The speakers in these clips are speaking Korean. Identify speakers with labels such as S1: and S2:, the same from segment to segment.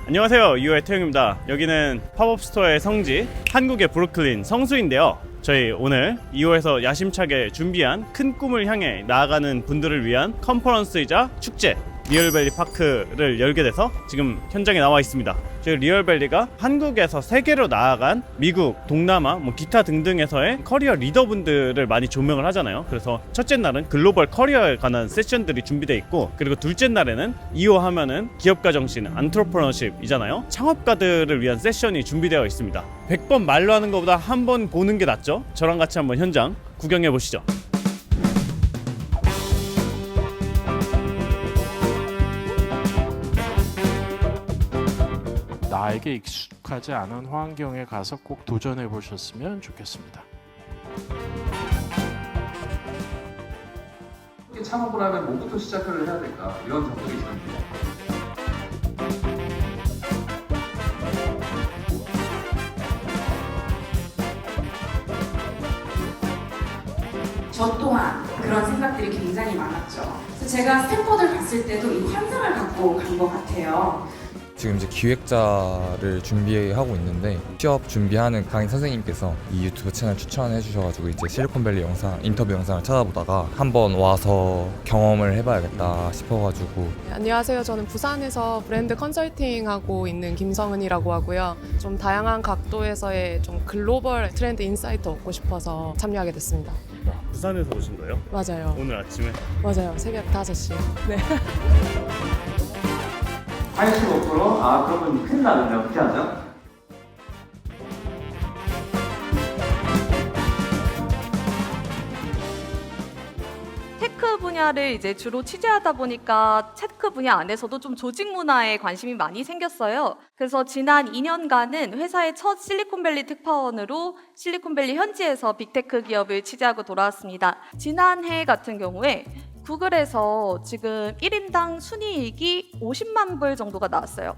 S1: 안녕하세요, 2호의 태용입니다. 여기는 팝업 스토어의 성지, 한국의 브루클린 성수인데요. 저희 오늘 2호에서 야심차게 준비한 큰 꿈을 향해 나아가는 분들을 위한 컨퍼런스이자 축제 리얼밸리 파크를 열게 돼서 지금 현장에 나와 있습니다. 저희 리얼밸리가 한국에서 세계로 나아간 미국, 동남아, 기타 등등에서의 커리어 리더분들을 많이 조명을 하잖아요. 그래서 첫째 날은 글로벌 커리어에 관한 세션들이 준비되어 있고, 그리고 둘째 날에는 2호 하면은 기업가 정신, 안트로프너십이잖아요. 창업가들을 위한 세션이 준비되어 있습니다. 100번 말로 하는 것보다 한 번 보는 게 낫죠. 저랑 같이 한번 현장 구경해 보시죠.
S2: 나에게 익숙하지 않은 환경에 가서 꼭 도전해 보셨으면 좋겠습니다.
S3: 어떻게 창업을 하면 뭐부터 시작을 해야 될까? 이런 점들이 있습니다.
S4: 저 또한 그런 생각들이 굉장히 많았죠. 그래서 제가 스탠퍼드를 갔을 때도 이 환상을 갖고 간 것 같아요.
S5: 지금 이제 기획자를 준비하고 있는데 취업 준비하는 강의 선생님께서 이 유튜브 채널 추천해 주셔가지고 이제 실리콘밸리 인터뷰 영상을 찾아보다가 한번 와서 경험을 해봐야겠다 싶어가지고.
S6: 안녕하세요. 저는 부산에서 브랜드 컨설팅 하고 있는 김성은이라고 하고요. 좀 다양한 각도에서의 좀 글로벌 트렌드 인사이트 얻고 싶어서 참여하게 됐습니다.
S1: 부산에서 오신 거예요?
S6: 맞아요.
S1: 오늘 아침에?
S6: 맞아요. 새벽 5시. 네.
S7: 85%? 아, 그러면 큰일 나는데 어떻게 하죠?
S8: 테크 분야를 이제 주로 취재하다 보니까 테크 분야 안에서도 좀 조직 문화에 관심이 많이 생겼어요. 그래서 지난 2년간은 회사의 첫 실리콘밸리 특파원으로 실리콘밸리 현지에서 빅테크 기업을 취재하고 돌아왔습니다. 지난해 같은 경우에 구글에서 지금 1인당 순이익이 50만 불 정도가 나왔어요.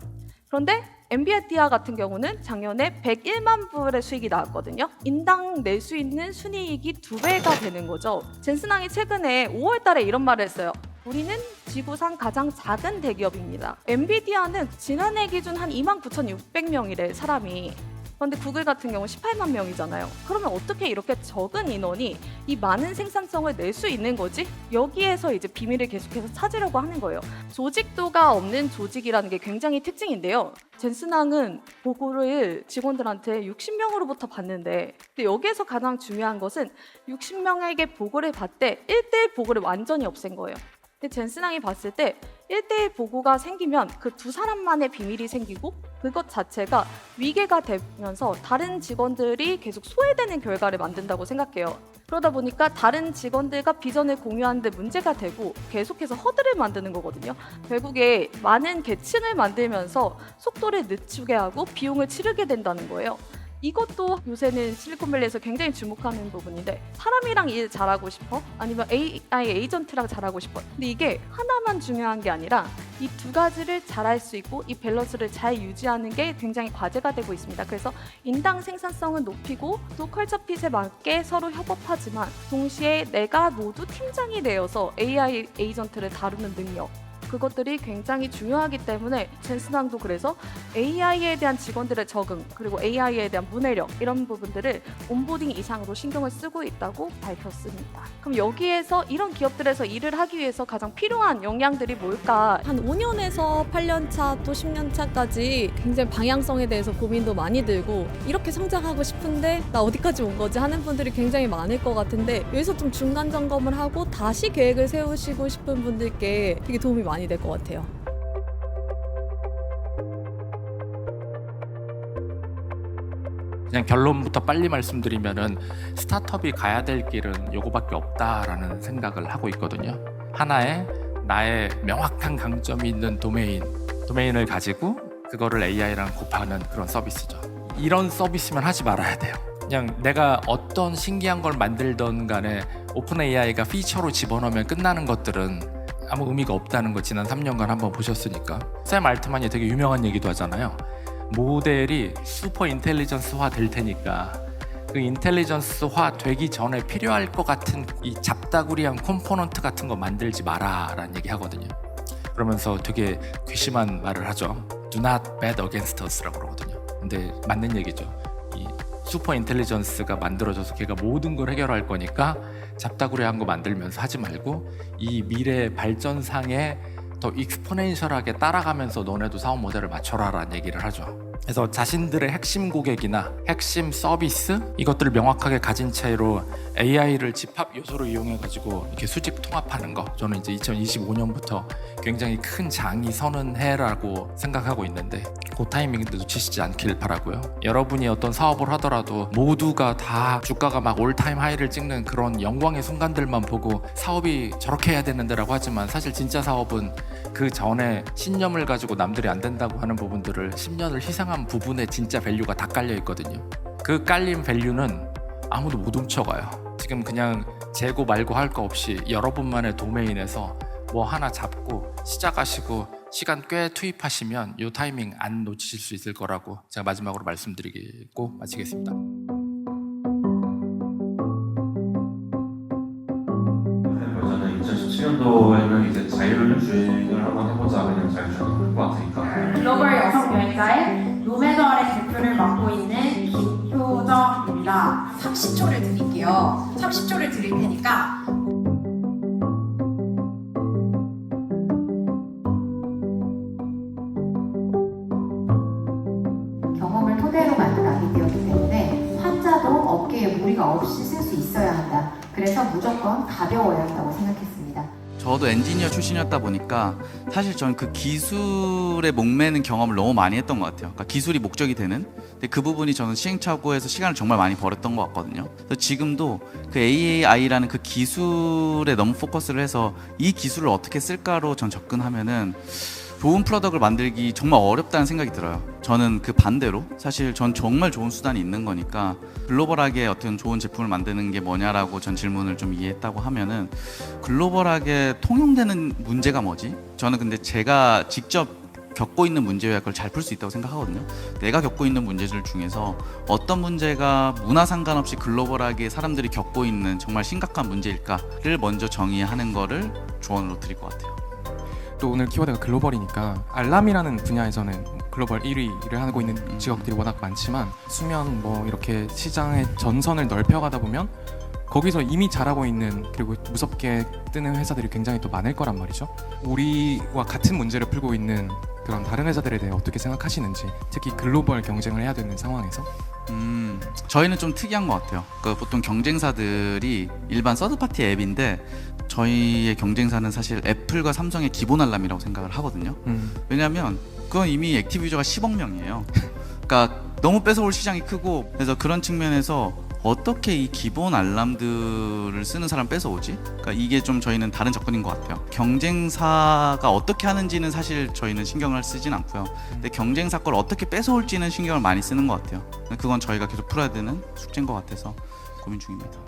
S8: 그런데 엔비디아 같은 경우는 작년에 101만 불의 수익이 나왔거든요. 인당 낼 수 있는 순이익이 2배가 되는 거죠. 젠슨항이 최근에 5월 달에 이런 말을 했어요. 우리는 지구상 가장 작은 대기업입니다. 엔비디아는 지난해 기준 한 29,600명이래, 사람이. 그런데 구글 같은 경우 18만 명이잖아요. 그러면 어떻게 이렇게 적은 인원이 이 많은 생산성을 낼 수 있는 거지? 여기에서 이제 비밀을 계속해서 찾으려고 하는 거예요. 조직도가 없는 조직이라는 게 굉장히 특징인데요. 젠슨항은 보고를 직원들한테 60명으로부터 받는데, 근데 여기에서 가장 중요한 것은 60명에게 보고를 받되 1대1 보고를 완전히 없앤 거예요. 근데 젠슨항이 봤을 때 1대1 보고가 생기면 그 두 사람만의 비밀이 생기고 그것 자체가 위계가 되면서 다른 직원들이 계속 소외되는 결과를 만든다고 생각해요. 그러다 보니까 다른 직원들과 비전을 공유하는 데 문제가 되고 계속해서 허들을 만드는 거거든요. 결국에 많은 계층을 만들면서 속도를 늦추게 하고 비용을 치르게 된다는 거예요. 이것도 요새는 실리콘밸리에서 굉장히 주목하는 부분인데, 사람이랑 일 잘하고 싶어? 아니면 AI 에이전트랑 잘하고 싶어? 근데 이게 하나만 중요한 게 아니라 이 두 가지를 잘할 수 있고 이 밸런스를 잘 유지하는 게 굉장히 과제가 되고 있습니다. 그래서 인당 생산성은 높이고 또 컬처핏에 맞게 서로 협업하지만 동시에 내가 모두 팀장이 되어서 AI 에이전트를 다루는 능력, 그것들이 굉장히 중요하기 때문에 젠슨항도 그래서 AI에 대한 직원들의 적응, 그리고 AI에 대한 문해력, 이런 부분들을 온보딩 이상으로 신경을 쓰고 있다고 밝혔습니다. 그럼 여기에서 이런 기업들에서 일을 하기 위해서 가장 필요한 역량들이 뭘까?
S9: 한 5년에서 8년 차 또 10년 차까지 굉장히 방향성에 대해서 고민도 많이 들고, 이렇게 성장하고 싶은데 나 어디까지 온 거지 하는 분들이 굉장히 많을 것 같은데, 여기서 좀 중간 점검을 하고 다시 계획을 세우시고 싶은 분들께 되게 도움이 많이 될 것 같아요.
S2: 그냥 결론부터 빨리 말씀드리면은 스타트업이 가야 될 길은 요거밖에 없다라는 생각을 하고 있거든요. 하나의 나의 명확한 강점이 있는 도메인을 가지고 그거를 AI랑 곱하는 그런 서비스죠. 이런 서비스면 하지 말아야 돼요. 그냥 내가 어떤 신기한 걸 만들던 간에 오픈 AI가 피처로 집어넣으면 끝나는 것들은 아무 의미가 없다는 거 지난 3년간 한번 보셨으니까. 샘 알트만이 되게 유명한 얘기도 하잖아요. 모델이 슈퍼 인텔리전스화 될 테니까 그 인텔리전스화 되기 전에 필요할 것 같은 이 잡다구리한 컴포넌트 같은 거 만들지 마라 라는 얘기 하거든요. 그러면서 되게 괘씸한 말을 하죠. do not bet against us라고 그러거든요. 근데 맞는 얘기죠. 이 슈퍼 인텔리전스가 만들어져서 걔가 모든 걸 해결할 거니까 잡다구리한 거 만들면서 하지 말고 이 미래 발전상에 더 익스포넨셜하게 따라가면서 너네도 사업 모델을 맞춰라라는 얘기를 하죠. 그래서 자신들의 핵심 고객이나 핵심 서비스 이것들을 명확하게 가진 채로 AI를 집합 요소로 이용해 가지고 이렇게 수직 통합하는 거, 저는 이제 2025년부터 굉장히 큰 장이 서는 해라고 생각하고 있는데 그 타이밍도 놓치시지 않길 바라고요. 여러분이 어떤 사업을 하더라도 모두가 다 주가가 막 올타임 하이를 찍는 그런 영광의 순간들만 보고 사업이 저렇게 해야 되는데라고 하지만 사실 진짜 사업은 그 전에 신념을 가지고 남들이 안 된다고 하는 부분들을 10년을 희생한 부분에 진짜 밸류가 다 깔려 있거든요. 그 깔린 밸류는 아무도 못 훔쳐가요. 지금 그냥 재고 말고 할 거 없이 여러분만의 도메인에서 뭐 하나 잡고 시작하시고 시간 꽤 투입하시면 이 타이밍 안 놓치실 수 있을 거라고 제가 마지막으로 말씀드리고 마치겠습니다.
S3: 저는 2017년도에는 이제 자율주행을 한번 해보자, 그냥 자율주행 할것 같으니까.
S4: 글로벌 여성 여행사의 노매너의 대표를 맡고 있는 김효정입니다. 30초를 드릴게요. 30초를 드릴 테니까
S10: 경험을 토대로 만든 아이디어이기 때문에 환자도 어깨에 무리가 없이 쓸 수 있어야 한다. 그래서 무조건 가벼워야 한다고 생각했습니다.
S11: 저도 엔지니어 출신이었다 보니까 사실 저는 그 기술에 목매는 경험을 너무 많이 했던 것 같아요. 그러니까 기술이 목적이 되는. 근데 그 부분이 저는 시행착오에서 시간을 정말 많이 버렸던 것 같거든요. 그래서 지금도 그 AI라는 그 기술에 너무 포커스를 해서 이 기술을 어떻게 쓸까로 전 접근하면은 좋은 프로덕트를 만들기 정말 어렵다는 생각이 들어요. 저는 그 반대로 사실 전 정말 좋은 수단이 있는 거니까 글로벌하게 어떤 좋은 제품을 만드는 게 뭐냐라고 전 질문을 좀 이해했다고 하면은 글로벌하게 통용되는 문제가 뭐지? 저는 근데 제가 직접 겪고 있는 문제 요약을 잘 풀 수 있다고 생각하거든요. 내가 겪고 있는 문제들 중에서 어떤 문제가 문화 상관없이 글로벌하게 사람들이 겪고 있는 정말 심각한 문제일까를 먼저 정의하는 거를 조언으로 드릴 것 같아요.
S12: 또 오늘 키워드가 글로벌이니까 알람이라는 분야에서는 글로벌 1위를 하고 있는 직업들이 워낙 많지만 수면 뭐 이렇게 시장의 전선을 넓혀가다 보면 거기서 이미 잘하고 있는 그리고 무섭게 뜨는 회사들이 굉장히 또 많을 거란 말이죠. 우리와 같은 문제를 풀고 있는 그런 다른 회사들에 대해 어떻게 생각하시는지, 특히 글로벌 경쟁을 해야 되는 상황에서.
S11: 저희는 좀 특이한 것 같아요. 그러니까 보통 경쟁사들이 일반 서드파티 앱인데 저희의 경쟁사는 사실 애플과 삼성의 기본 알람이라고 생각을 하거든요. 왜냐하면 그건 이미 액티브 유저가 10억 명이에요. 그러니까 너무 뺏어올 시장이 크고, 그래서 그런 측면에서 어떻게 이 기본 알람들을 쓰는 사람 뺏어오지? 그러니까 이게 좀 저희는 다른 접근인 것 같아요. 경쟁사가 어떻게 하는지는 사실 저희는 신경을 쓰진 않고요. 근데 경쟁사 걸 어떻게 뺏어올지는 신경을 많이 쓰는 것 같아요. 그건 저희가 계속 풀어야 되는 숙제인 것 같아서 고민 중입니다.